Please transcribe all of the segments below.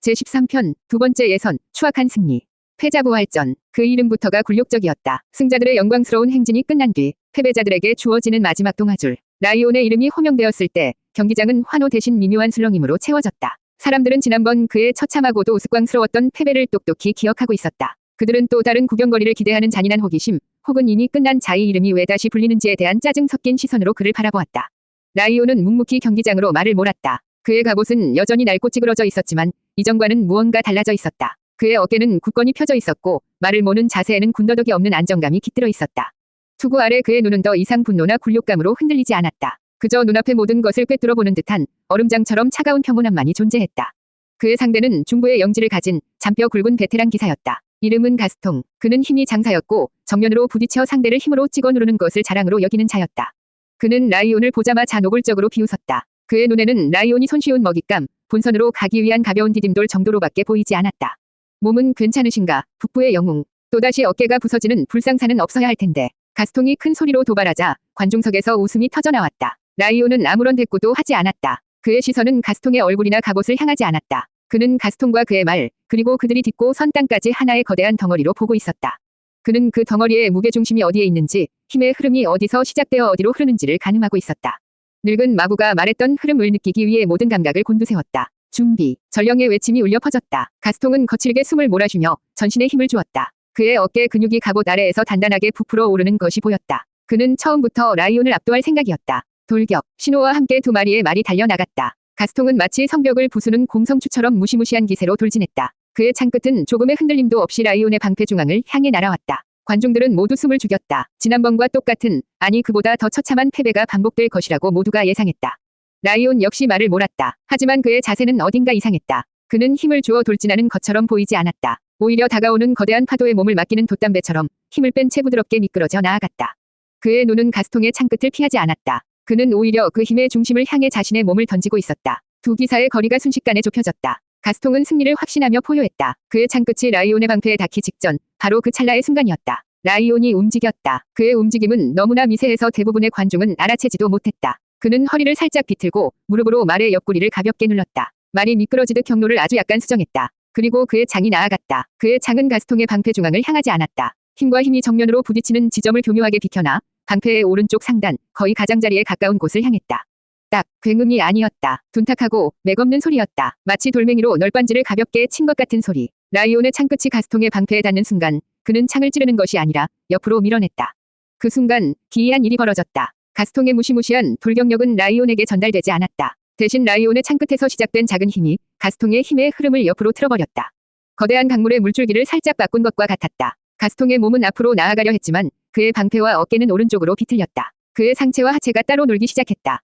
제13편 두 번째 예선, 추악한 승리. 패자부활전. 그 이름부터가 굴욕적이었다. 승자들의 영광스러운 행진이 끝난 뒤 패배자들에게 주어지는 마지막 동아줄. 라이온의 이름이 호명되었을 때 경기장은 환호 대신 미묘한 술렁임으로 채워졌다. 사람들은 지난번 그의 처참하고도 우스꽝스러웠던 패배를 똑똑히 기억하고 있었다. 그들은 또 다른 구경거리를 기대하는 잔인한 호기심, 혹은 이미 끝난 자의 이름이 왜 다시 불리는지에 대한 짜증 섞인 시선으로 그를 바라보았다. 라이온은 묵묵히 경기장으로 말을 몰았다. 그의 갑옷은 여전히 낡고 찌그러져 있었지만 이전과는 무언가 달라져 있었다. 그의 어깨는 굳건히 펴져 있었고 말을 모는 자세에는 군더더기 없는 안정감이 깃들어 있었다. 투구 아래 그의 눈은 더 이상 분노나 굴욕감으로 흔들리지 않았다. 그저 눈앞의 모든 것을 꿰뚫어 보는 듯한 얼음장처럼 차가운 평온함만이 존재했다. 그의 상대는 중부의 영지를 가진 잔뼈 굵은 베테랑 기사였다. 이름은 가스통. 그는 힘이 장사였고 정면으로 부딪혀 상대를 힘으로 찍어 누르는 것을 자랑으로 여기는 자였다. 그는 라이온을 보자마자 노골적으로 비웃었다. 그의 눈에는 라이온이 손쉬운 먹잇감, 본선으로 가기 위한 가벼운 디딤돌 정도로밖에 보이지 않았다. 몸은 괜찮으신가? 북부의 영웅. 또다시 어깨가 부서지는 불상사는 없어야 할 텐데. 가스통이 큰 소리로 도발하자 관중석에서 웃음이 터져나왔다. 라이온은 아무런 대꾸도 하지 않았다. 그의 시선은 가스통의 얼굴이나 갑옷을 향하지 않았다. 그는 가스통과 그의 말, 그리고 그들이 딛고 선 땅까지 하나의 거대한 덩어리로 보고 있었다. 그는 그 덩어리의 무게중심이 어디에 있는지, 힘의 흐름이 어디서 시작되어 어디로 흐르는지를 가늠하고 있었다. 늙은 마부가 말했던 흐름을 느끼기 위해 모든 감각을 곤두세웠다. 준비. 전령의 외침이 울려 퍼졌다. 가스통은 거칠게 숨을 몰아쉬며 전신에 힘을 주었다. 그의 어깨 근육이 갑옷 아래에서 단단하게 부풀어 오르는 것이 보였다. 그는 처음부터 라이온을 압도할 생각이었다. 돌격. 신호와 함께 두 마리의 말이 달려나갔다. 가스통은 마치 성벽을 부수는 공성추처럼 무시무시한 기세로 돌진했다. 그의 창끝은 조금의 흔들림도 없이 라이온의 방패 중앙을 향해 날아왔다. 관중들은 모두 숨을 죽였다. 지난번과 똑같은, 아니 그보다 더 처참한 패배가 반복될 것이라고 모두가 예상했다. 라이온 역시 말을 몰았다. 하지만 그의 자세는 어딘가 이상했다. 그는 힘을 주어 돌진하는 것처럼 보이지 않았다. 오히려 다가오는 거대한 파도에 몸을 맡기는 돛담배처럼 힘을 뺀 채 부드럽게 미끄러져 나아갔다. 그의 눈은 가스통의 창끝을 피하지 않았다. 그는 오히려 그 힘의 중심을 향해 자신의 몸을 던지고 있었다. 두 기사의 거리가 순식간에 좁혀졌다. 가스통은 승리를 확신하며 포효했다. 그의 창끝이 라이온의 방패에 닿기 직전, 바로 그 찰나의 순간이었다. 라이온이 움직였다. 그의 움직임은 너무나 미세해서 대부분의 관중은 알아채지도 못했다. 그는 허리를 살짝 비틀고 무릎으로 말의 옆구리를 가볍게 눌렀다. 말이 미끄러지듯 경로를 아주 약간 수정했다. 그리고 그의 창이 나아갔다. 그의 창은 가스통의 방패 중앙을 향하지 않았다. 힘과 힘이 정면으로 부딪히는 지점을 교묘하게 비켜나 방패의 오른쪽 상단, 거의 가장자리에 가까운 곳을 향했다. 딱, 굉음이 아니었다. 둔탁하고 맥없는 소리였다. 마치 돌멩이로 널빤지를 가볍게 친 것 같은 소리. 라이온의 창끝이 가스통의 방패에 닿는 순간 그는 창을 찌르는 것이 아니라 옆으로 밀어냈다. 그 순간 기이한 일이 벌어졌다. 가스통의 무시무시한 돌격력은 라이온에게 전달되지 않았다. 대신 라이온의 창끝에서 시작된 작은 힘이 가스통의 힘의 흐름을 옆으로 틀어버렸다. 거대한 강물의 물줄기를 살짝 바꾼 것과 같았다. 가스통의 몸은 앞으로 나아가려 했지만 그의 방패와 어깨는 오른쪽으로 비틀렸다. 그의 상체와 하체가 따로 놀기 시작했다.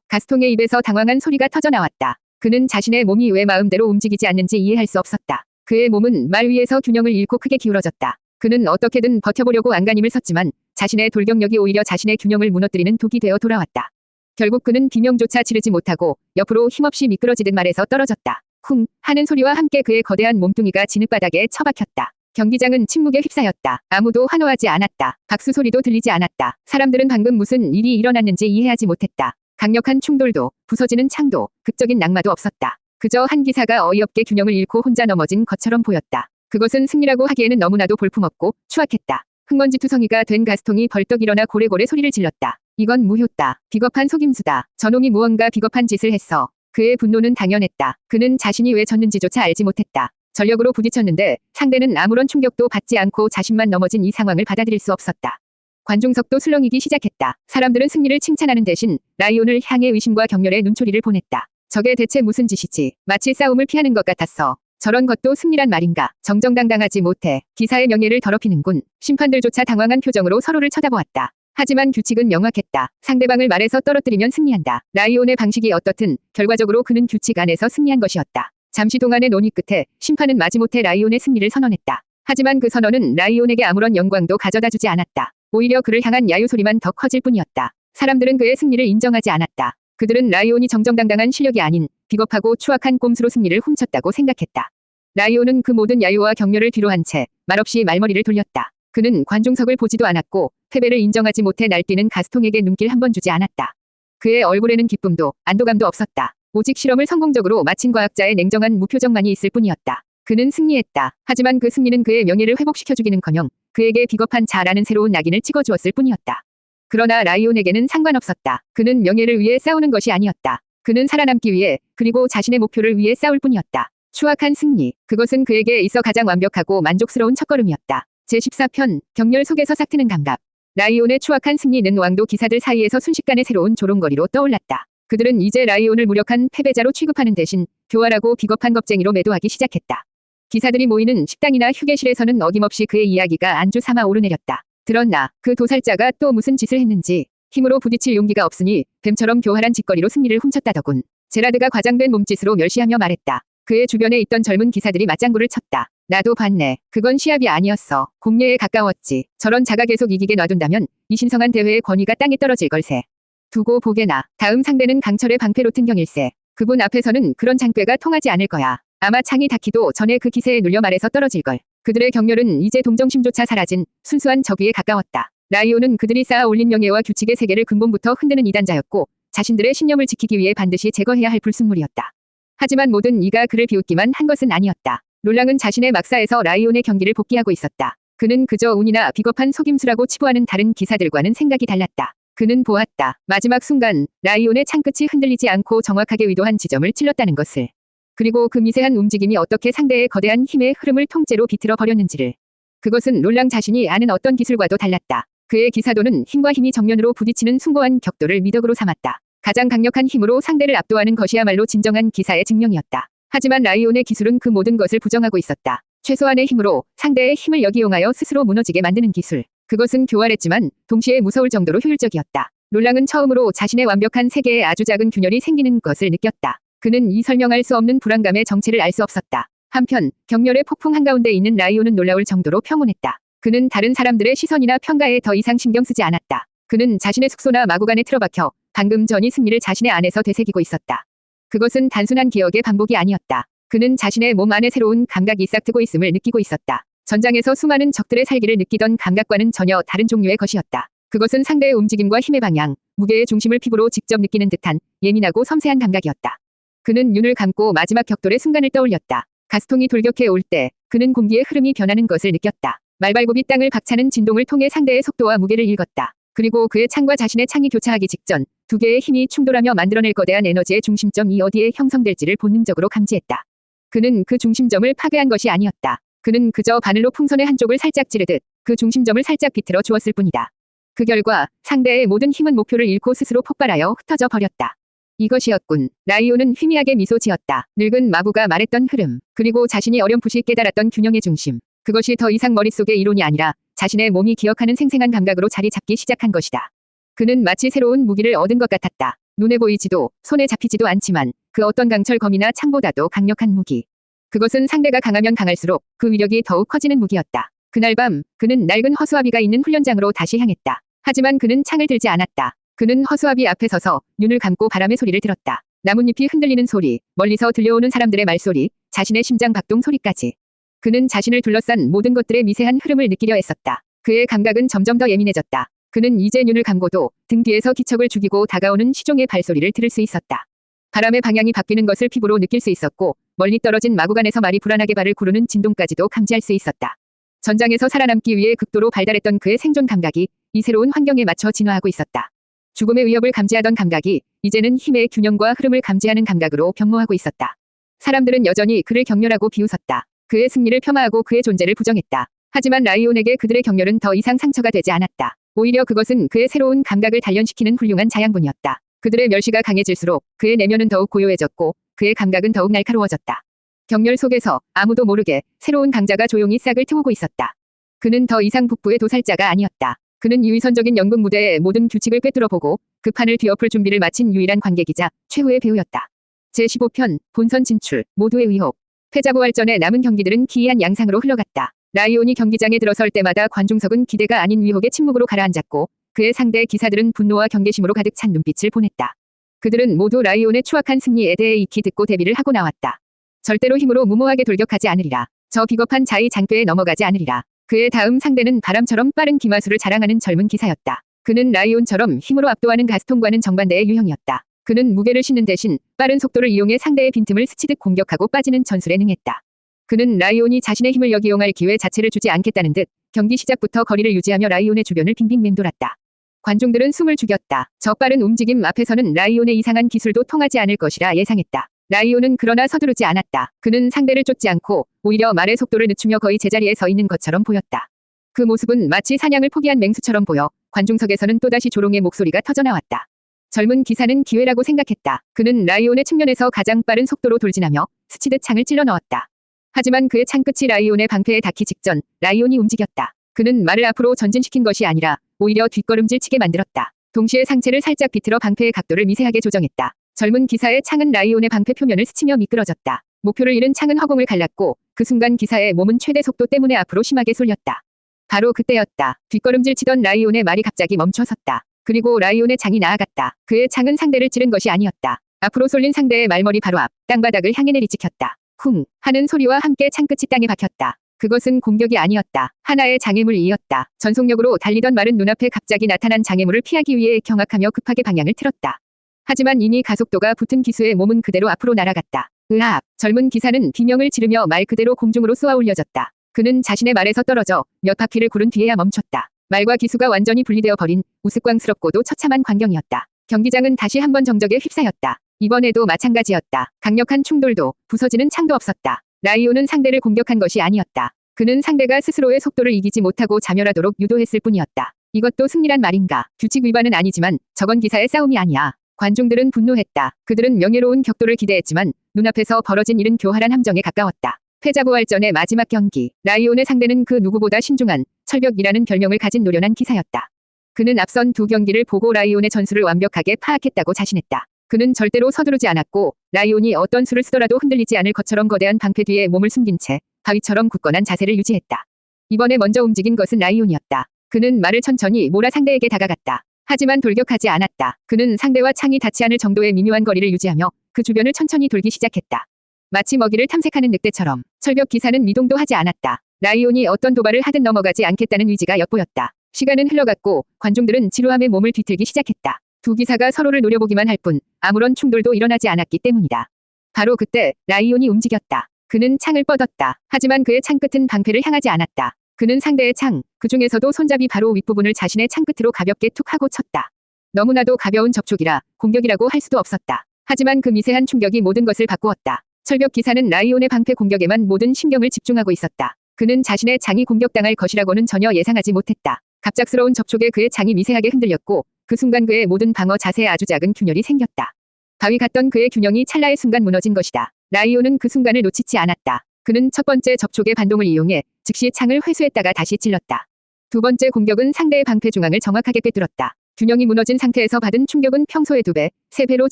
가스통의 입에서 당황한 소리가 터져나왔다. 그는 자신의 몸이 왜 마음대로 움직이지 않는지 이해할 수 없었다. 그의 몸은 말 위에서 균형을 잃고 크게 기울어졌다. 그는 어떻게든 버텨보려고 안간힘을 썼지만 자신의 돌격력이 오히려 자신의 균형을 무너뜨리는 독이 되어 돌아왔다. 결국 그는 비명조차 지르지 못하고 옆으로 힘없이 미끄러지듯 말에서 떨어졌다. 쿵 하는 소리와 함께 그의 거대한 몸뚱이가 진흙바닥에 처박혔다. 경기장은 침묵에 휩싸였다. 아무도 환호하지 않았다. 박수 소리도 들리지 않았다. 사람들은 방금 무슨 일이 일어났는지 이해하지 못했다. 강력한 충돌도, 부서지는 창도, 극적인 낙마도 없었다. 그저 한 기사가 어이없게 균형을 잃고 혼자 넘어진 것처럼 보였다. 그것은 승리라고 하기에는 너무나도 볼품없고 추악했다. 흙먼지투성이가 된 가스통이 벌떡 일어나 고래고래 소리를 질렀다. 이건 무효다. 비겁한 속임수다. 저놈이 무언가 비겁한 짓을 했어. 그의 분노는 당연했다. 그는 자신이 왜 졌는지조차 알지 못했다. 전력으로 부딪혔는데 상대는 아무런 충격도 받지 않고 자신만 넘어진 이 상황을 받아들일 수 없었다. 관중석도 술렁이기 시작했다. 사람들은 승리를 칭찬하는 대신 라이온을 향해 의심과 경멸의 눈초리를 보냈다. 저게 대체 무슨 짓이지? 마치 싸움을 피하는 것 같았어. 저런 것도 승리란 말인가? 정정당당하지 못해. 기사의 명예를 더럽히는군. 심판들조차 당황한 표정으로 서로를 쳐다보았다. 하지만 규칙은 명확했다. 상대방을 말에서 떨어뜨리면 승리한다. 라이온의 방식이 어떻든 결과적으로 그는 규칙 안에서 승리한 것이었다. 잠시 동안의 논의 끝에 심판은 마지못해 라이온의 승리를 선언했다. 하지만 그 선언은 라이온에게 아무런 영광도 가져다 주지 않았다. 오히려 그를 향한 야유 소리만 더 커질 뿐이었다. 사람들은 그의 승리를 인정하지 않았다. 그들은 라이온이 정정당당한 실력이 아닌 비겁하고 추악한 꼼수로 승리를 훔쳤다고 생각했다. 라이온은 그 모든 야유와 격려를 뒤로한 채 말없이 말머리를 돌렸다. 그는 관중석을 보지도 않았고 패배를 인정하지 못해 날뛰는 가스통에게 눈길 한 번 주지 않았다. 그의 얼굴에는 기쁨도 안도감도 없었다. 오직 실험을 성공적으로 마친 과학자의 냉정한 무표정만이 있을 뿐이었다. 그는 승리했다. 하지만 그 승리는 그의 명예를 회복시켜주기는커녕 그에게 비겁한 자라는 새로운 낙인을 찍어주었을 뿐이었다. 그러나 라이온에게는 상관없었다. 그는 명예를 위해 싸우는 것이 아니었다. 그는 살아남기 위해, 그리고 자신의 목표를 위해 싸울 뿐이었다. 추악한 승리. 그것은 그에게 있어 가장 완벽하고 만족스러운 첫걸음이었다. 제14편, 격렬 속에서 싹트는 감각. 라이온의 추악한 승리는 왕도 기사들 사이에서 순식간에 새로운 조롱거리로 떠올랐다. 그들은 이제 라이온을 무력한 패배자로 취급하는 대신 교활하고 비겁한 겁쟁이로 매도하기 시작했다. 기사들이 모이는 식당이나 휴게실에서는 어김없이 그의 이야기가 안주 삼아 오르내렸다. 들었나? 그 도살자가 또 무슨 짓을 했는지. 힘으로 부딪힐 용기가 없으니 뱀처럼 교활한 짓거리로 승리를 훔쳤다더군. 제라드가 과장된 몸짓으로 멸시하며 말했다. 그의 주변에 있던 젊은 기사들이 맞장구를 쳤다. 나도 봤네. 그건 시합이 아니었어. 공예에 가까웠지. 저런 자가 계속 이기게 놔둔다면 이 신성한 대회의 권위가 땅에 떨어질 걸세. 두고 보게나. 다음 상대는 강철의 방패 로튼경일세. 그분 앞에서는 그런 장꾀가 통하지 않을 거야. 아마 창이 닿기도 전에 그 기세에 눌려 말에서 떨어질걸. 그들의 격렬은 이제 동정심조차 사라진 순수한 적위에 가까웠다. 라이온은 그들이 쌓아 올린 명예와 규칙의 세계를 근본부터 흔드는 이단자였고 자신들의 신념을 지키기 위해 반드시 제거해야 할 불순물이었다. 하지만 모든 이가 그를 비웃기만 한 것은 아니었다. 롤랑은 자신의 막사에서 라이온의 경기를 복귀하고 있었다. 그는 그저 운이나 비겁한 속임수라고 치부하는 다른 기사들과는 생각이 달랐다. 그는 보았다. 마지막 순간 라이온의 창끝이 흔들리지 않고 정확하게 의도한 지점을 찔렀다는 것을. 그리고 그 미세한 움직임이 어떻게 상대의 거대한 힘의 흐름을 통째로 비틀어 버렸는지를. 그것은 롤랑 자신이 아는 어떤 기술과도 달랐다. 그의 기사도는 힘과 힘이 정면으로 부딪히는 숭고한 격도를 미덕으로 삼았다. 가장 강력한 힘으로 상대를 압도하는 것이야말로 진정한 기사의 증명이었다. 하지만 라이온의 기술은 그 모든 것을 부정하고 있었다. 최소한의 힘으로 상대의 힘을 역이용하여 스스로 무너지게 만드는 기술. 그것은 교활했지만 동시에 무서울 정도로 효율적이었다. 롤랑은 처음으로 자신의 완벽한 세계에 아주 작은 균열이 생기는 것을 느꼈다. 그는 이 설명할 수 없는 불안감의 정체를 알 수 없었다. 한편 격렬의 폭풍 한가운데 있는 라이온은 놀라울 정도로 평온했다. 그는 다른 사람들의 시선이나 평가에 더 이상 신경 쓰지 않았다. 그는 자신의 숙소나 마구간에 틀어박혀 방금 전이 승리를 자신의 안에서 되새기고 있었다. 그것은 단순한 기억의 반복이 아니었다. 그는 자신의 몸 안에 새로운 감각이 싹트고 있음을 느끼고 있었다. 전장에서 수많은 적들의 살기를 느끼던 감각과는 전혀 다른 종류의 것이었다. 그것은 상대의 움직임과 힘의 방향, 무게의 중심을 피부로 직접 느끼는 듯한 예민하고 섬세한 감각이었다. 그는 눈을 감고 마지막 격돌의 순간을 떠올렸다. 가스통이 돌격해 올 때 그는 공기의 흐름이 변하는 것을 느꼈다. 말발굽이 땅을 박차는 진동을 통해 상대의 속도와 무게를 읽었다. 그리고 그의 창과 자신의 창이 교차하기 직전 두 개의 힘이 충돌하며 만들어낼 거대한 에너지의 중심점이 어디에 형성될지를 본능적으로 감지했다. 그는 그 중심점을 파괴한 것이 아니었다. 그는 그저 바늘로 풍선의 한쪽을 살짝 찌르듯 그 중심점을 살짝 비틀어 주었을 뿐이다. 그 결과 상대의 모든 힘은 목표를 잃고 스스로 폭발하여 흩어져 버렸다. 이것이었군. 라이온은 희미하게 미소 지었다. 늙은 마부가 말했던 흐름, 그리고 자신이 어렴풋이 깨달았던 균형의 중심. 그것이 더 이상 머릿속의 이론이 아니라 자신의 몸이 기억하는 생생한 감각으로 자리 잡기 시작한 것이다. 그는 마치 새로운 무기를 얻은 것 같았다. 눈에 보이지도 손에 잡히지도 않지만 그 어떤 강철 검이나 창보다도 강력한 무기. 그것은 상대가 강하면 강할수록 그 위력이 더욱 커지는 무기였다. 그날 밤 그는 낡은 허수아비가 있는 훈련장으로 다시 향했다. 하지만 그는 창을 들지 않았다. 그는 허수아비 앞에 서서 눈을 감고 바람의 소리를 들었다. 나뭇잎이 흔들리는 소리, 멀리서 들려오는 사람들의 말소리, 자신의 심장 박동 소리까지. 그는 자신을 둘러싼 모든 것들의 미세한 흐름을 느끼려 애썼다. 그의 감각은 점점 더 예민해졌다. 그는 이제 눈을 감고도 등 뒤에서 기척을 죽이고 다가오는 시종의 발소리를 들을 수 있었다. 바람의 방향이 바뀌는 것을 피부로 느낄 수 있었고 멀리 떨어진 마구간에서 말이 불안하게 발을 구르는 진동까지도 감지할 수 있었다. 전장에서 살아남기 위해 극도로 발달했던 그의 생존 감각이 이 새로운 환경에 맞춰 진화하고 있었다. 죽음의 위협을 감지하던 감각이 이제는 힘의 균형과 흐름을 감지하는 감각으로 변모하고 있었다. 사람들은 여전히 그를 격렬하고 비웃었다. 그의 승리를 폄하하고 그의 존재를 부정했다. 하지만 라이온에게 그들의 격렬은 더 이상 상처가 되지 않았다. 오히려 그것은 그의 새로운 감각을 단련시키는 훌륭한 자양분이었다. 그들의 멸시가 강해질수록 그의 내면은 더욱 고요해졌고 그의 감각은 더욱 날카로워졌다. 격렬 속에서 아무도 모르게 새로운 강자가 조용히 싹을 트우고 있었다. 그는 더 이상 북부의 도살자가 아니었다. 그는 유위선적인 연극 무대의 모든 규칙을 꿰뚫어보고 그 판을 뒤엎을 준비를 마친 유일한 관객이자 최후의 배우였다. 제15편 본선 진출 모두의 의혹. 패자부활전의 남은 경기들은 기이한 양상으로 흘러갔다. 라이온이 경기장에 들어설 때마다 관중석은 기대가 아닌 위혹의 침묵으로 가라앉았고 그의 상대 기사들은 분노와 경계심으로 가득 찬 눈빛을 보냈다. 그들은 모두 라이온의 추악한 승리에 대해 익히 듣고 대비를 하고 나왔다. 절대로 힘으로 무모하게 돌격하지 않으리라. 저 비겁한 자의 장꾀에 넘어가지 않으리라. 그의 다음 상대는 바람처럼 빠른 기마술을 자랑하는 젊은 기사였다. 그는 라이온처럼 힘으로 압도하는 가스통과는 정반대의 유형이었다. 그는 무게를 싣는 대신 빠른 속도를 이용해 상대의 빈틈을 스치듯 공격하고 빠지는 전술에 능했다. 그는 라이온이 자신의 힘을 역이용할 기회 자체를 주지 않겠다는 듯 경기 시작부터 거리를 유지하며 라이온의 주변을 빙빙 맴돌았다. 관중들은 숨을 죽였다. 저 빠른 움직임 앞에서는 라이온의 이상한 기술도 통하지 않을 것이라 예상했다. 라이온은 그러나 서두르지 않았다. 그는 상대를 쫓지 않고 오히려 말의 속도를 늦추며 거의 제자리에 서 있는 것처럼 보였다. 그 모습은 마치 사냥을 포기한 맹수처럼 보여 관중석에서는 또다시 조롱의 목소리가 터져나왔다. 젊은 기사는 기회라고 생각했다. 그는 라이온의 측면에서 가장 빠른 속도로 돌진하며 스치듯 창을 찔러 넣었다. 하지만 그의 창끝이 라이온의 방패에 닿기 직전 라이온이 움직였다. 그는 말을 앞으로 전진시킨 것이 아니라 오히려 뒷걸음질 치게 만들었다. 동시에 상체를 살짝 비틀어 방패의 각도를 미세하게 조정했다. 젊은 기사의 창은 라이온의 방패 표면을 스치며 미끄러졌다. 목표를 잃은 창은 허공을 갈랐고 그 순간 기사의 몸은 최대 속도 때문에 앞으로 심하게 쏠렸다. 바로 그때였다. 뒷걸음질 치던 라이온의 말이 갑자기 멈춰섰다. 그리고 라이온의 창이 나아갔다. 그의 창은 상대를 찌른 것이 아니었다. 앞으로 쏠린 상대의 말머리 바로 앞 땅바닥을 향해 내리찍혔다. 쿵 하는 소리와 함께 창끝이 땅에 박혔다. 그것은 공격이 아니었다. 하나의 장애물이었다. 전속력으로 달리던 말은 눈앞에 갑자기 나타난 장애물을 피하기 위해 경악하며 급하게 방향을 틀었다. 하지만 이미 가속도가 붙은 기수의 몸은 그대로 앞으로 날아갔다. 으악! 젊은 기사는 비명을 지르며 말 그대로 공중으로 쏘아 올려졌다. 그는 자신의 말에서 떨어져 몇 바퀴를 구른 뒤에야 멈췄다. 말과 기수가 완전히 분리되어 버린 우스꽝스럽고도 처참한 광경이었다. 경기장은 다시 한번 정적에 휩싸였다. 이번에도 마찬가지였다. 강력한 충돌도 부서지는 창도 없었다. 라이온은 상대를 공격한 것이 아니었다. 그는 상대가 스스로의 속도를 이기지 못하고 자멸하도록 유도했을 뿐이었다. 이것도 승리란 말인가? 규칙 위반은 아니지만 저건 기사의 싸움이 아니야. 관중들은 분노했다. 그들은 명예로운 격돌을 기대했지만 눈앞에서 벌어진 일은 교활한 함정에 가까웠다. 패자부활전의 마지막 경기. 라이온의 상대는 그 누구보다 신중한 철벽이라는 별명을 가진 노련한 기사였다. 그는 앞선 두 경기를 보고 라이온의 전술을 완벽하게 파악했다고 자신했다. 그는 절대로 서두르지 않았고 라이온이 어떤 수를 쓰더라도 흔들리지 않을 것처럼 거대한 방패 뒤에 몸을 숨긴 채 바위처럼 굳건한 자세를 유지했다. 이번에 먼저 움직인 것은 라이온이었다. 그는 말을 천천히 몰아 상대에게 다가갔다. 하지만 돌격하지 않았다. 그는 상대와 창이 닿지 않을 정도의 미묘한 거리를 유지하며 그 주변을 천천히 돌기 시작했다. 마치 먹이를 탐색하는 늑대처럼. 철벽 기사는 미동도 하지 않았다. 라이온이 어떤 도발을 하든 넘어가지 않겠다는 의지가 엿보였다. 시간은 흘러갔고 관중들은 지루함에 몸을 뒤틀기 시작했다. 두 기사가 서로를 노려보기만 할 뿐 아무런 충돌도 일어나지 않았기 때문이다. 바로 그때 라이온이 움직였다. 그는 창을 뻗었다. 하지만 그의 창끝은 방패를 향하지 않았다. 그는 상대의 창, 그 중에서도 손잡이 바로 윗부분을 자신의 창끝으로 가볍게 툭 하고 쳤다. 너무나도 가벼운 접촉이라 공격이라고 할 수도 없었다. 하지만 그 미세한 충격이 모든 것을 바꾸었다. 철벽 기사는 라이온의 방패 공격에만 모든 신경을 집중하고 있었다. 그는 자신의 창이 공격당할 것이라고는 전혀 예상하지 못했다. 갑작스러운 접촉에 그의 창이 미세하게 흔들렸고 그 순간 그의 모든 방어 자세에 아주 작은 균열이 생겼다. 바위 같던 그의 균형이 찰나의 순간 무너진 것이다. 라이온은 그 순간을 놓치지 않았다. 그는 첫 번째 접촉의 반동을 이용해 즉시 창을 회수했다가 다시 찔렀다. 두 번째 공격은 상대의 방패 중앙을 정확하게 꿰뚫었다. 균형이 무너진 상태에서 받은 충격은 평소의 2배, 3배로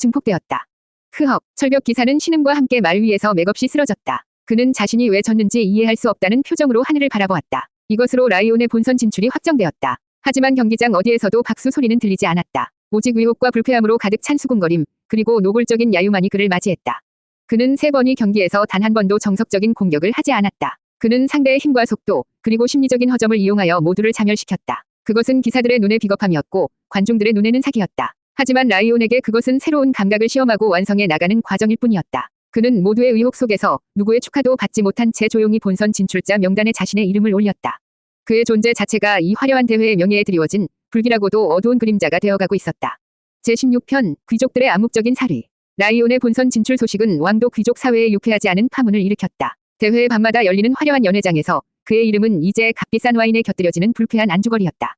증폭되었다. 흐헉, 철벽 기사는 신음과 함께 말 위에서 맥없이 쓰러졌다. 그는 자신이 왜 졌는지 이해할 수 없다는 표정으로 하늘을 바라보았다. 이것으로 라이온의 본선 진출이 확정되었다. 하지만 경기장 어디에서도 박수 소리는 들리지 않았다. 오직 의혹과 불쾌함으로 가득 찬 수군거림, 그리고 노골적인 야유만이 그를 맞이했다. 그는 3번이 경기에서 단 한 번도 정석적인 공격을 하지 않았다. 그는 상대의 힘과 속도, 그리고 심리적인 허점을 이용하여 모두를 자멸시켰다. 그것은 기사들의 눈에 비겁함이었고 관중들의 눈에는 사기였다. 하지만 라이온에게 그것은 새로운 감각을 시험하고 완성해 나가는 과정일 뿐이었다. 그는 모두의 의혹 속에서 누구의 축하도 받지 못한 채 조용히 본선 진출자 명단에 자신의 이름을 올렸다. 그의 존재 자체가 이 화려한 대회의 명예에 드리워진 불길하고도 어두운 그림자가 되어가고 있었다. 제16편 귀족들의 암묵적인 살위. 라이온의 본선 진출 소식은 왕도 귀족 사회에 유쾌하지 않은 파문을 일으켰다. 대회의 밤마다 열리는 화려한 연회장에서 그의 이름은 이제 값비싼 와인에 곁들여지는 불쾌한 안주거리였다.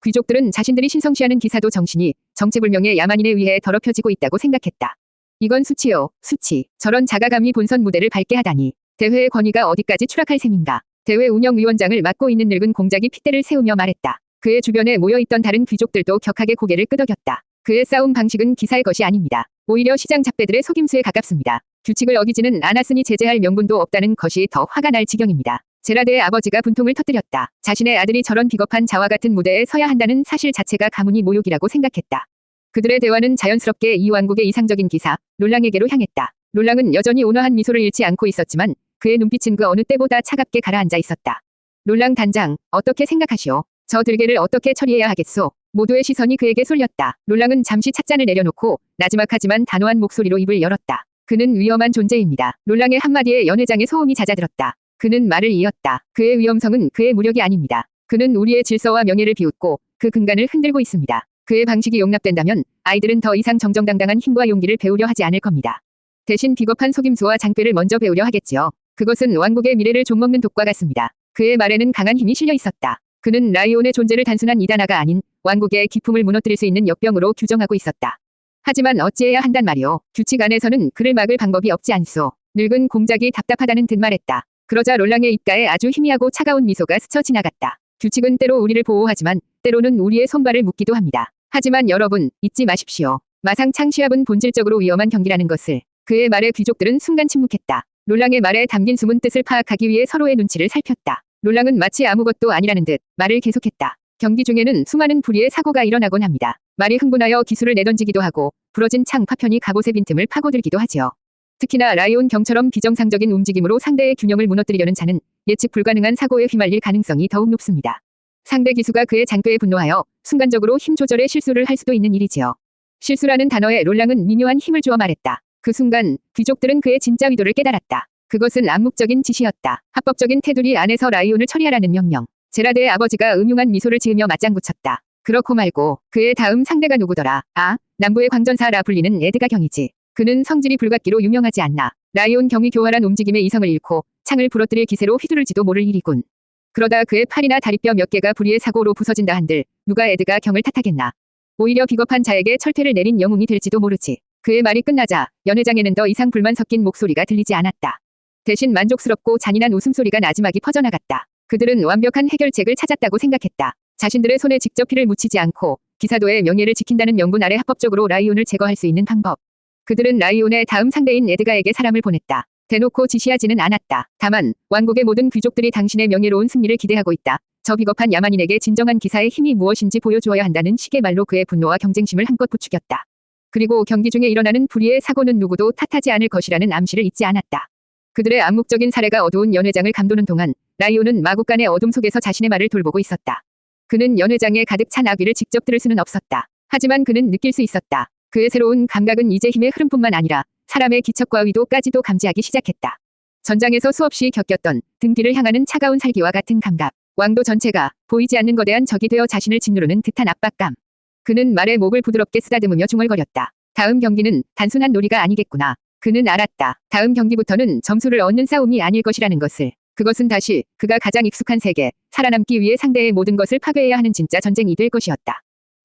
귀족들은 자신들이 신성시하는 기사도 정신이 정체불명의 야만인에 의해 더럽혀지고 있다고 생각했다. 이건 수치요, 수치. 저런 자가감이 본선 무대를 밟게 하다니. 대회의 권위가 어디까지 추락할 셈인가. 대회 운영위원장을 맡고 있는 늙은 공작이 핏대를 세우며 말했다. 그의 주변에 모여있던 다른 귀족들도 격하게 고개를 끄덕였다. 그의 싸움 방식은 기사의 것이 아닙니다. 오히려 시장 잡배들의 속임수에 가깝습니다. 규칙을 어기지는 않았으니 제재할 명분도 없다는 것이 더 화가 날 지경입니다. 제라드의 아버지가 분통을 터뜨렸다. 자신의 아들이 저런 비겁한 자와 같은 무대에 서야 한다는 사실 자체가 가문이 모욕이라고 생각했다. 그들의 대화는 자연스럽게 이 왕국의 이상적인 기사, 롤랑에게로 향했다. 롤랑은 여전히 온화한 미소를 잃지 않고 있었지만 그의 눈빛은 그 어느 때보다 차갑게 가라앉아 있었다. 롤랑 단장, 어떻게 생각하시오? 저 들개를 어떻게 처리해야 하겠소? 모두의 시선이 그에게 쏠렸다. 롤랑은 잠시 찻잔을 내려놓고 나지막하지만 단호한 목소리로 입을 열었다. 그는 위험한 존재입니다. 롤랑의 한마디에 연회장의 소음이 잦아들었다. 그는 말을 이었다. 그의 위험성은 그의 무력이 아닙니다. 그는 우리의 질서와 명예를 비웃고 그 근간을 흔들고 있습니다. 그의 방식이 용납된다면 아이들은 더 이상 정정당당한 힘과 용기를 배우려 하지 않을 겁니다. 대신 비겁한 속임수와 장꾀를 먼저 배우려 하겠지요. 그것은 왕국의 미래를 좀먹는 독과 같습니다. 그의 말에는 강한 힘이 실려 있었다. 그는 라이온의 존재를 단순한 이단아가 아닌 왕국의 기품을 무너뜨릴 수 있는 역병으로 규정하고 있었다. 하지만 어찌해야 한단 말이오. 규칙 안에서는 그를 막을 방법이 없지 않소. 늙은 공작이 답답하다는 듯 말했다. 그러자 롤랑의 입가에 아주 희미하고 차가운 미소가 스쳐 지나갔다. 규칙은 때로 우리를 보호하지만 때로는 우리의 손발을 묶기도 합니다. 하지만 여러분, 잊지 마십시오. 마상창 시합은 본질적으로 위험한 경기라는 것을. 그의 말에 귀족들은 순간 침묵했다. 롤랑의 말에 담긴 숨은 뜻을 파악하기 위해 서로의 눈치를 살폈다. 롤랑은 마치 아무것도 아니라는 듯 말을 계속했다. 경기 중에는 수많은 불의의 사고가 일어나곤 합니다. 말이 흥분하여 기술을 내던지기도 하고 부러진 창 파편이 갑옷의 빈틈을 파고들기도 하지요. 특히나 라이온 경처럼 비정상적인 움직임으로 상대의 균형을 무너뜨리려는 자는 예측 불가능한 사고에 휘말릴 가능성이 더욱 높습니다. 상대 기수가 그의 장꾀에 분노하여 순간적으로 힘 조절에 실수를 할 수도 있는 일이지요. 실수라는 단어에 롤랑은 미묘한 힘을 주어 말했다. 그 순간 귀족들은 그의 진짜 의도를 깨달았다. 그것은 암묵적인 지시였다. 합법적인 테두리 안에서 라이온을 처리하라는 명령. 제라드의 아버지가 음흉한 미소를 지으며 맞장구쳤다. 그렇고 말고 그의 다음 상대가 누구더라? 아, 남부의 광전사라 불리는 에드가 경이지. 그는 성질이 불같기로 유명하지 않나. 라이온 경이 교활한 움직임에 이성을 잃고 창을 부러뜨릴 기세로 휘두를지도 모를 일이군. 그러다 그의 팔이나 다리뼈 몇 개가 불의의 사고로 부서진다 한들 누가 에드가 경을 탓하겠나. 오히려 비겁한 자에게 철퇴를 내린 영웅이 될지도 모르지. 그의 말이 끝나자 연회장에는 더 이상 불만 섞인 목소리가 들리지 않았다. 대신 만족스럽고 잔인한 웃음소리가 나지막이 퍼져나갔다. 그들은 완벽한 해결책을 찾았다고 생각했다. 자신들의 손에 직접 피를 묻히지 않고 기사도의 명예를 지킨다는 명분 아래 합법적으로 라이온을 제거할 수 있는 방법. 그들은 라이온의 다음 상대인 에드가에게 사람을 보냈다. 대놓고 지시하지는 않았다. 다만 왕국의 모든 귀족들이 당신의 명예로운 승리를 기대하고 있다. 저 비겁한 야만인에게 진정한 기사의 힘이 무엇인지 보여주어야 한다는 식의 말로 그의 분노와 경쟁심을 한껏 부추겼다. 그리고 경기 중에 일어나는 불의의 사고는 누구도 탓하지 않을 것이라는 암시를 잊지 않았다. 그들의 암묵적인 사례가 어두운 연회장을 감도는 동안 라이온은 마국간의 어둠 속에서 자신의 말을 돌보고 있었다. 그는 연회장에 가득 찬 악귀를 직접 들을 수는 없었다. 하지만 그는 느낄 수 있었다. 그의 새로운 감각은 이제 힘의 흐름뿐만 아니라 사람의 기척과 의도까지도 감지하기 시작했다. 전장에서 수없이 겪었던 등 뒤를 향하는 차가운 살기와 같은 감각. 왕도 전체가 보이지 않는 거대한 적이 되어 자신을 짓누르는 듯한 압박감. 그는 말의 목을 부드럽게 쓰다듬으며 중얼거렸다. 다음 경기는 단순한 놀이가 아니겠구나. 그는 알았다. 다음 경기부터는 점수를 얻는 싸움이 아닐 것이라는 것을. 그것은 다시 그가 가장 익숙한 세계, 살아남기 위해 상대의 모든 것을 파괴해야 하는 진짜 전쟁이 될 것이었다.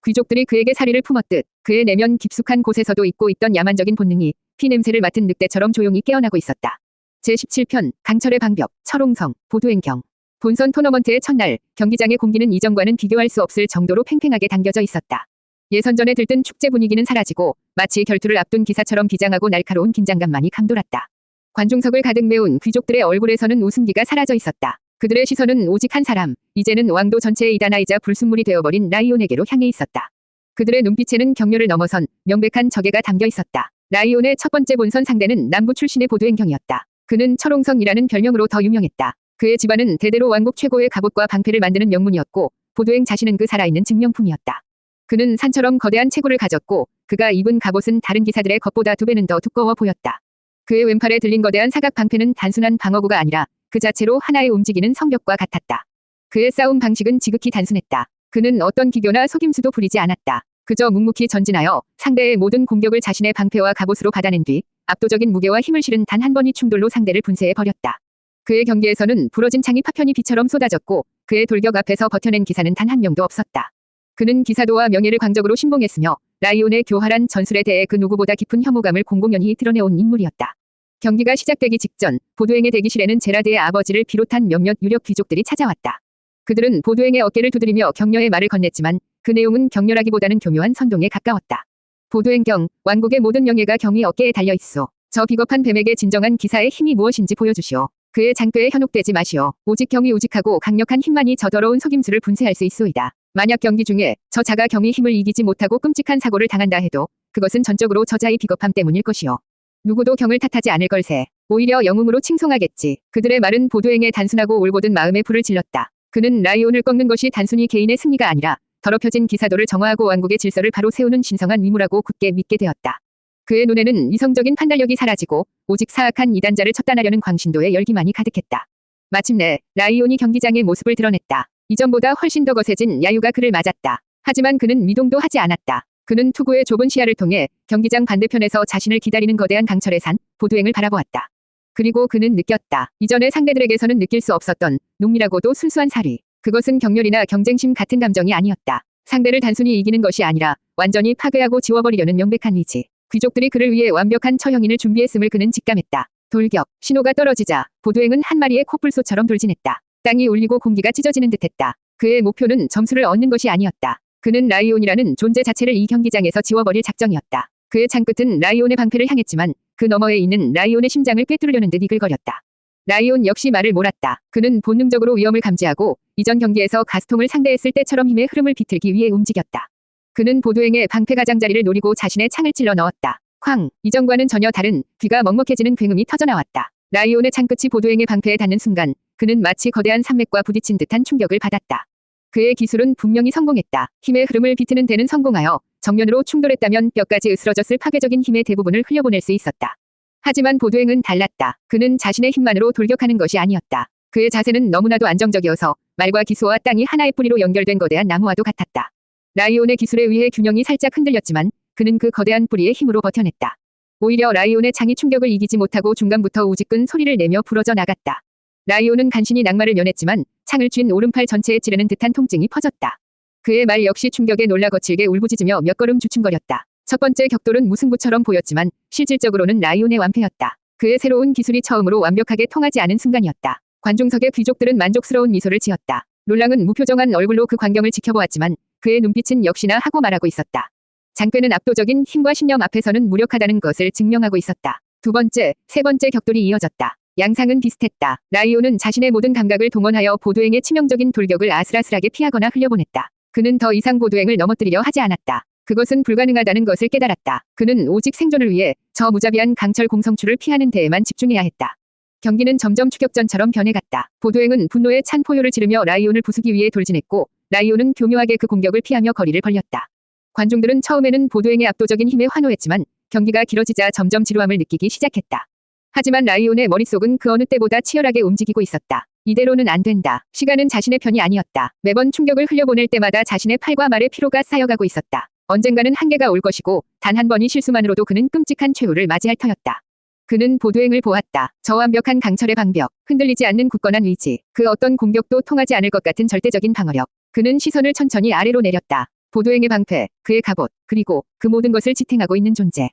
귀족들이 그에게 사리를 품었듯 그의 내면 깊숙한 곳에서도 잊고 있던 야만적인 본능이 피냄새를 맡은 늑대처럼 조용히 깨어나고 있었다. 제17편 강철의 방벽, 철옹성, 보두행경. 본선 토너먼트의 첫날, 경기장의 공기는 이전과는 비교할 수 없을 정도로 팽팽하게 당겨져 있었다. 예선전에 들뜬 축제 분위기는 사라지고 마치 결투를 앞둔 기사처럼 비장하고 날카로운 긴장감만이 감돌았다. 관중석을 가득 메운 귀족들의 얼굴에서는 웃음기가 사라져 있었다. 그들의 시선은 오직 한 사람, 이제는 왕도 전체의 이단아이자 불순물이 되어버린 라이온에게로 향해 있었다. 그들의 눈빛에는 격려를 넘어선 명백한 적애가 담겨 있었다. 라이온의 첫 번째 본선 상대는 남부 출신의 보두행경이었다. 그는 철옹성이라는 별명으로 더 유명했다. 그의 집안은 대대로 왕국 최고의 갑옷과 방패를 만드는 명문이었고 보두행 자신은 그 살아있는 증명품이었다. 그는 산처럼 거대한 체구를 가졌고 그가 입은 갑옷은 다른 기사들의 겉보다 2배는 더 두꺼워 보였다. 그의 왼팔에 들린 거대한 사각 방패는 단순한 방어구가 아니라 그 자체로 하나의 움직이는 성벽과 같았다. 그의 싸움 방식은 지극히 단순했다. 그는 어떤 기교나 속임수도 부리지 않았다. 그저 묵묵히 전진하여 상대의 모든 공격을 자신의 방패와 갑옷으로 받아낸 뒤 압도적인 무게와 힘을 실은 단 한 번의 충돌로 상대를 분쇄해 버렸다. 그의 경기에서는 부러진 창이 파편이 비처럼 쏟아졌고 그의 돌격 앞에서 버텨낸 기사는 단 한 명도 없었다. 그는 기사도와 명예를 광적으로 신봉했으며 라이온의 교활한 전술에 대해 그 누구보다 깊은 혐오감을 공공연히 드러내온 인물이었다. 경기가 시작되기 직전 보두행의 대기실에는 제라드의 아버지를 비롯한 몇몇 유력 귀족들이 찾아왔다. 그들은 보두행의 어깨를 두드리며 격려의 말을 건넸지만 그 내용은 격려라기보다는 교묘한 선동에 가까웠다. 보두행경, 왕국의 모든 명예가 경의 어깨에 달려있소. 저 비겁한 뱀에게 진정한 기사의 힘이 무엇인지 보여주시오. 그의 장꾀에 현혹되지 마시오. 오직 경이 우직하고 강력한 힘만이 저 더러운 속임수를 분쇄할 수 있소이다. 만약 경기 중에 저 자가 경의 힘을 이기지 못하고 끔찍한 사고를 당한다 해도 그것은 전적으로 저자의 비겁함 때문일 것이오. 누구도 경을 탓하지 않을 걸세. 오히려 영웅으로 칭송하겠지. 그들의 말은 보두행의 단순하고 올곧은 마음에 불을 질렀다. 그는 라이온을 꺾는 것이 단순히 개인의 승리가 아니라 더럽혀진 기사도를 정화하고 왕국의 질서를 바로 세우는 신성한 의무라고 굳게 믿게 되었다. 그의 눈에는 이성적인 판단력이 사라지고 오직 사악한 이단자를 척단하려는 광신도의 열기만이 가득했다. 마침내 라이온이 경기장의 모습을 드러냈다. 이전보다 훨씬 더 거세진 야유가 그를 맞았다. 하지만 그는 미동도 하지 않았다. 그는 투구의 좁은 시야를 통해 경기장 반대편에서 자신을 기다리는 거대한 강철의 산, 보도행을 바라보았다. 그리고 그는 느꼈다. 이전의 상대들에게서는 느낄 수 없었던 농밀하고도 순수한 사리. 그것은 격렬이나 경쟁심 같은 감정이 아니었다. 상대를 단순히 이기는 것이 아니라 완전히 파괴하고 지워버리려는 명백한 의지. 귀족들이 그를 위해 완벽한 처형인을 준비했음을 그는 직감했다. 돌격, 신호가 떨어지자 보도행은 한 마리의 코뿔소처럼 돌진했다. 땅이 울리고 공기가 찢어지는 듯했다. 그의 목표는 점수를 얻는 것이 아니었다. 그는 라이온이라는 존재 자체를 이 경기장에서 지워버릴 작정이었다. 그의 창끝은 라이온의 방패를 향했지만 그 너머에 있는 라이온의 심장을 꿰뚫으려는 듯 이글거렸다. 라이온 역시 말을 몰았다. 그는 본능적으로 위험을 감지하고 이전 경기에서 가스통을 상대했을 때처럼 힘의 흐름을 비틀기 위해 움직였다. 그는 보도행의 방패 가장자리를 노리고 자신의 창을 찔러 넣었다. 쾅! 이전과는 전혀 다른 귀가 먹먹해지는 굉음이 터져나왔다. 라이온의 창끝이 보도행의 방패에 닿는 순간 그는 마치 거대한 산맥과 부딪힌 듯한 충격을 받았다. 그의 기술은 분명히 성공했다. 힘의 흐름을 비트는 데는 성공하여 정면으로 충돌했다면 뼈까지 으스러졌을 파괴적인 힘의 대부분을 흘려보낼 수 있었다. 하지만 보도행은 달랐다. 그는 자신의 힘만으로 돌격하는 것이 아니었다. 그의 자세는 너무나도 안정적이어서 말과 기수와 땅이 하나의 뿌리로 연결된 거대한 나무와도 같았다. 라이온의 기술에 의해 균형이 살짝 흔들렸지만 그는 그 거대한 뿌리의 힘으로 버텨냈다. 오히려 라이온의 창이 충격을 이기지 못하고 중간부터 우직근 소리를 내며 부러져 나갔다. 라이온은 간신히 낙마를 면했지만 창을 쥔 오른팔 전체에 찌르는 듯한 통증이 퍼졌다. 그의 말 역시 충격에 놀라 거칠게 울부짖으며 몇 걸음 주춤거렸다. 첫 번째 격돌은 무승부처럼 보였지만 실질적으로는 라이온의 완패였다. 그의 새로운 기술이 처음으로 완벽하게 통하지 않은 순간이었다. 관중석의 귀족들은 만족스러운 미소를 지었다. 롤랑은 무표정한 얼굴로 그 광경을 지켜보았지만 그의 눈빛은 역시나 하고 말하고 있었다. 장패는 압도적인 힘과 신념 앞에서는 무력하다는 것을 증명하고 있었다. 두 번째, 세 번째 격돌이 이어졌다. 양상은 비슷했다. 라이온은 자신의 모든 감각을 동원하여 보도행의 치명적인 돌격을 아슬아슬하게 피하거나 흘려보냈다. 그는 더 이상 보도행을 넘어뜨리려 하지 않았다. 그것은 불가능하다는 것을 깨달았다. 그는 오직 생존을 위해 저 무자비한 강철 공성추를 피하는 데에만 집중해야 했다. 경기는 점점 추격전처럼 변해갔다. 보도행은 분노에 찬 포효를 지르며 라이온을 부수기 위해 돌진했고 라이온은 교묘하게 그 공격을 피하며 거리를 벌렸다. 관중들은 처음에는 보도행의 압도적인 힘에 환호했지만 경기가 길어지자 점점 지루함을 느끼기 시작했다. 하지만 라이온의 머릿속은 그 어느 때보다 치열하게 움직이고 있었다. 이대로는 안 된다. 시간은 자신의 편이 아니었다. 매번 충격을 흘려보낼 때마다 자신의 팔과 말의 피로가 쌓여가고 있었다. 언젠가는 한계가 올 것이고 단 한 번의 실수만으로도 그는 끔찍한 최후를 맞이할 터였다. 그는 보도행을 보았다. 저 완벽한 강철의 방벽, 흔들리지 않는 굳건한 의지, 그 어떤 공격도 통하지 않을 것 같은 절대적인 방어력. 그는 시선을 천천히 아래로 내렸다. 보도행의 방패, 그의 갑옷, 그리고 그 모든 것을 지탱하고 있는 존재.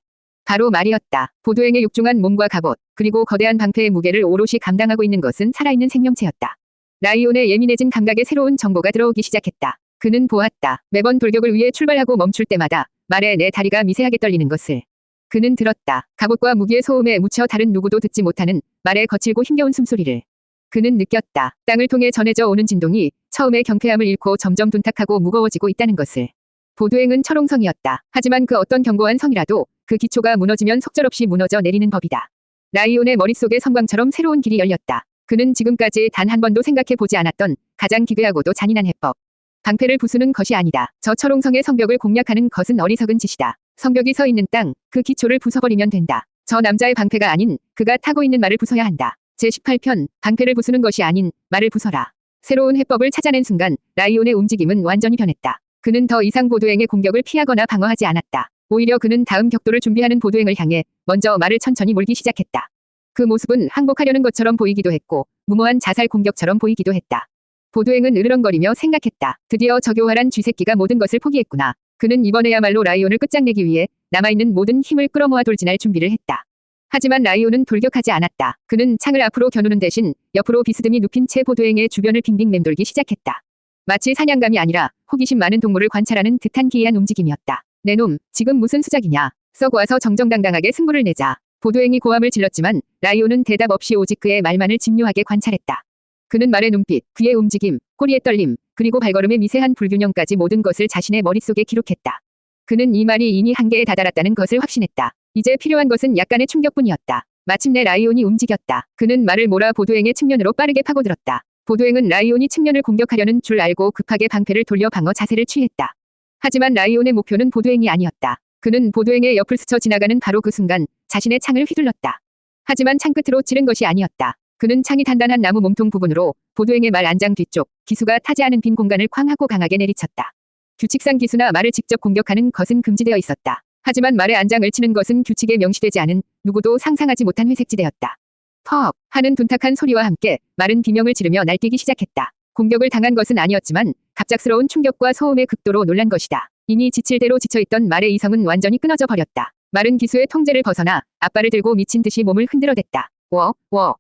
바로 말이었다. 보도행의 육중한 몸과 갑옷, 그리고 거대한 방패의 무게를 오롯이 감당하고 있는 것은 살아있는 생명체였다. 라이온의 예민해진 감각에 새로운 정보가 들어오기 시작했다. 그는 보았다. 매번 돌격을 위해 출발하고 멈출 때마다 말에 내 다리가 미세하게 떨리는 것을. 그는 들었다. 갑옷과 무기의 소음에 묻혀 다른 누구도 듣지 못하는 말의 거칠고 힘겨운 숨소리를. 그는 느꼈다. 땅을 통해 전해져 오는 진동이 처음의 경쾌함을 잃고 점점 둔탁하고 무거워지고 있다는 것을. 보도행은 철옹성이었다. 하지만 그 어떤 견고한 성이라도 그 기초가 무너지면 속절없이 무너져 내리는 법이다. 라이온의 머릿속에 섬광처럼 새로운 길이 열렸다. 그는 지금까지 단 한 번도 생각해 보지 않았던 가장 기괴하고도 잔인한 해법. 방패를 부수는 것이 아니다. 저 철옹성의 성벽을 공략하는 것은 어리석은 짓이다. 성벽이 서 있는 땅, 그 기초를 부숴버리면 된다. 저 남자의 방패가 아닌 그가 타고 있는 말을 부숴야 한다. 제18편, 방패를 부수는 것이 아닌 말을 부숴라. 새로운 해법을 찾아낸 순간 라이온의 움직임은 완전히 변했다. 그는 더 이상 보도행의 공격을 피하거나 방어하지 않았다. 오히려 그는 다음 격돌을 준비하는 보도행을 향해 먼저 말을 천천히 몰기 시작했다. 그 모습은 항복하려는 것처럼 보이기도 했고 무모한 자살 공격처럼 보이기도 했다. 보도행은 으르렁거리며 생각했다. 드디어 저 교활한 쥐새끼가 모든 것을 포기했구나. 그는 이번에야말로 라이온을 끝장내기 위해 남아있는 모든 힘을 끌어모아 돌진할 준비를 했다. 하지만 라이온은 돌격하지 않았다. 그는 창을 앞으로 겨누는 대신 옆으로 비스듬히 눕힌 채 보도행의 주변을 빙빙 맴돌기 시작했다. 마치 사냥감이 아니라 호기심 많은 동물을 관찰하는 듯한 기이한 움직임이었다. 내 놈, 지금 무슨 수작이냐. 썩 와서 정정당당하게 승부를 내자. 보도행이 고함을 질렀지만 라이온은 대답 없이 오직 그의 말만을 집요하게 관찰했다. 그는 말의 눈빛, 귀의 움직임, 꼬리의 떨림, 그리고 발걸음의 미세한 불균형까지 모든 것을 자신의 머릿속에 기록했다. 그는 이 말이 이미 한계에 다다랐다는 것을 확신했다. 이제 필요한 것은 약간의 충격뿐이었다. 마침내 라이온이 움직였다. 그는 말을 몰아 보도행의 측면으로 빠르게 파고들었다. 보도행은 라이온이 측면을 공격하려는 줄 알고 급하게 방패를 돌려 방어 자세를 취했다. 하지만 라이온의 목표는 보도행이 아니었다. 그는 보도행의 옆을 스쳐 지나가는 바로 그 순간 자신의 창을 휘둘렀다. 하지만 창 끝으로 찌른 것이 아니었다. 그는 창이 단단한 나무 몸통 부분으로 보도행의 말 안장 뒤쪽 기수가 타지 않은 빈 공간을 쾅 하고 강하게 내리쳤다. 규칙상 기수나 말을 직접 공격하는 것은 금지되어 있었다. 하지만 말의 안장을 치는 것은 규칙에 명시되지 않은 누구도 상상하지 못한 회색지대였다. 퍽 하는 둔탁한 소리와 함께 말은 비명을 지르며 날뛰기 시작했다. 공격을 당한 것은 아니었지만 갑작스러운 충격과 소음에 극도로 놀란 것이다. 이미 지칠 대로 지쳐있던 말의 이성은 완전히 끊어져 버렸다. 말은 기수의 통제를 벗어나 앞발을 들고 미친 듯이 몸을 흔들어댔다.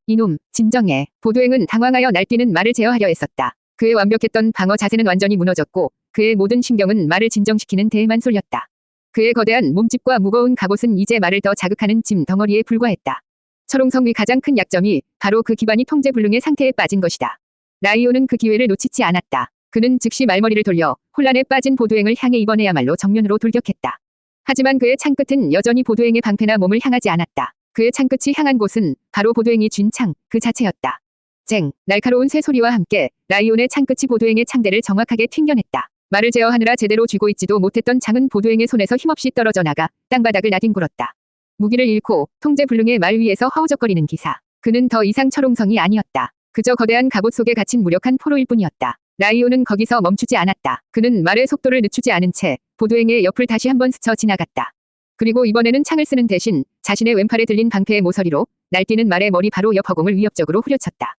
이놈, 진정해. 보도행은 당황하여 날뛰는 말을 제어하려 했었다. 그의 완벽했던 방어 자세는 완전히 무너졌고 그의 모든 신경은 말을 진정시키는 데에만 쏠렸다. 그의 거대한 몸집과 무거운 갑옷은 이제 말을 더 자극하는 짐 덩어리에 불과했다. 철옹성의 가장 큰 약점이 바로 그 기반이 통제불능의 상태에 빠진 것이다. 라이온은 그 기회를 놓치지 않았다. 그는 즉시 말머리를 돌려 혼란에 빠진 보도행을 향해 이번에야말로 정면으로 돌격했다. 하지만 그의 창끝은 여전히 보도행의 방패나 몸을 향하지 않았다. 그의 창끝이 향한 곳은 바로 보도행이 쥔 창 그 자체였다. 쨍, 날카로운 쇠소리와 함께 라이온의 창끝이 보도행의 창대를 정확하게 튕겨냈다. 말을 제어하느라 제대로 쥐고 있지도 못했던 창은 보도행의 손에서 힘없이 떨어져 나가 땅바닥을 나뒹굴었다. 무기를 잃고 통제불능의 말 위에서 허우적거리는 기사. 그는 더 이상 철옹성이 아니었다. 그저 거대한 갑옷 속에 갇힌 무력한 포로일 뿐이었다. 라이온은 거기서 멈추지 않았다. 그는 말의 속도를 늦추지 않은 채 보도행의 옆을 다시 한번 스쳐 지나갔다. 그리고 이번에는 창을 쓰는 대신 자신의 왼팔에 들린 방패의 모서리로 날뛰는 말의 머리 바로 옆 허공을 위협적으로 후려쳤다.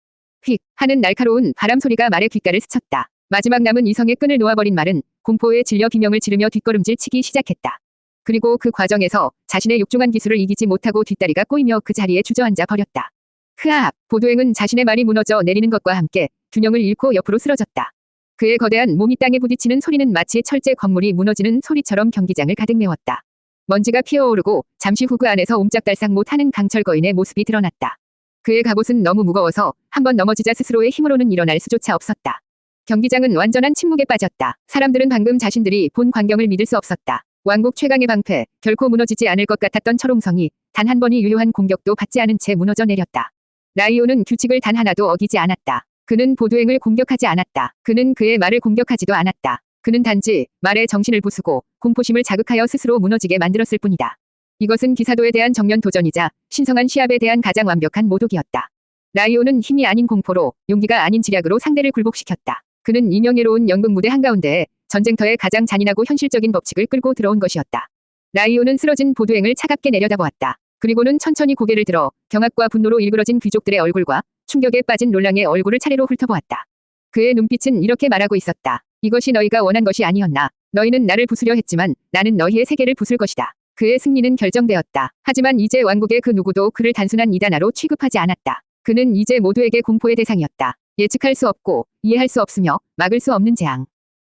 휙 하는 날카로운 바람 소리가 말의 귓가를 스쳤다. 마지막 남은 이성의 끈을 놓아버린 말은 공포에 질려 비명을 지르며 뒷걸음질 치기 시작했다. 그리고 그 과정에서 자신의 육중한 기술을 이기지 못하고 뒷다리가 꼬이며 그 자리에 주저앉아 버렸다. 흐악! 보도행은 자신의 말이 무너져 내리는 것과 함께 균형을 잃고 옆으로 쓰러졌다. 그의 거대한 몸이 땅에 부딪히는 소리는 마치 철제 건물이 무너지는 소리처럼 경기장을 가득 메웠다. 먼지가 피어오르고 잠시 후 그 안에서 옴짝달싹 못하는 강철 거인의 모습이 드러났다. 그의 갑옷은 너무 무거워서 한번 넘어지자 스스로의 힘으로는 일어날 수조차 없었다. 경기장은 완전한 침묵에 빠졌다. 사람들은 방금 자신들이 본 광경을 믿을 수 없었다. 왕국 최강의 방패, 결코 무너지지 않을 것 같았던 철옹성이 단 한 번의 유효한 공격도 받지 않은 채 무너져 내렸다. 라이온은 규칙을 단 하나도 어기지 않았다. 그는 보도행을 공격하지 않았다. 그는 그의 말을 공격하지도 않았다. 그는 단지 말의 정신을 부수고 공포심을 자극하여 스스로 무너지게 만들었을 뿐이다. 이것은 기사도에 대한 정면 도전이자 신성한 시합에 대한 가장 완벽한 모독이었다. 라이온은 힘이 아닌 공포로 용기가 아닌 지략으로 상대를 굴복시켰다. 그는 이 명예로운 연극 무대 한가운데에 전쟁터의 가장 잔인하고 현실적인 법칙을 끌고 들어온 것이었다. 라이온은 쓰러진 보도행을 차갑게 내려다보았다. 그리고는 천천히 고개를 들어 경악과 분노로 일그러진 귀족들의 얼굴과 충격에 빠진 롤랑의 얼굴을 차례로 훑어보았다. 그의 눈빛은 이렇게 말하고 있었다. 이것이 너희가 원한 것이 아니었나. 너희는 나를 부수려 했지만 나는 너희의 세계를 부술 것이다. 그의 승리는 결정되었다. 하지만 이제 왕국의 그 누구도 그를 단순한 이단아로 취급하지 않았다. 그는 이제 모두에게 공포의 대상이었다. 예측할 수 없고 이해할 수 없으며 막을 수 없는 재앙.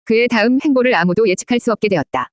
그의 다음 행보를 아무도 예측할 수 없게 되었다.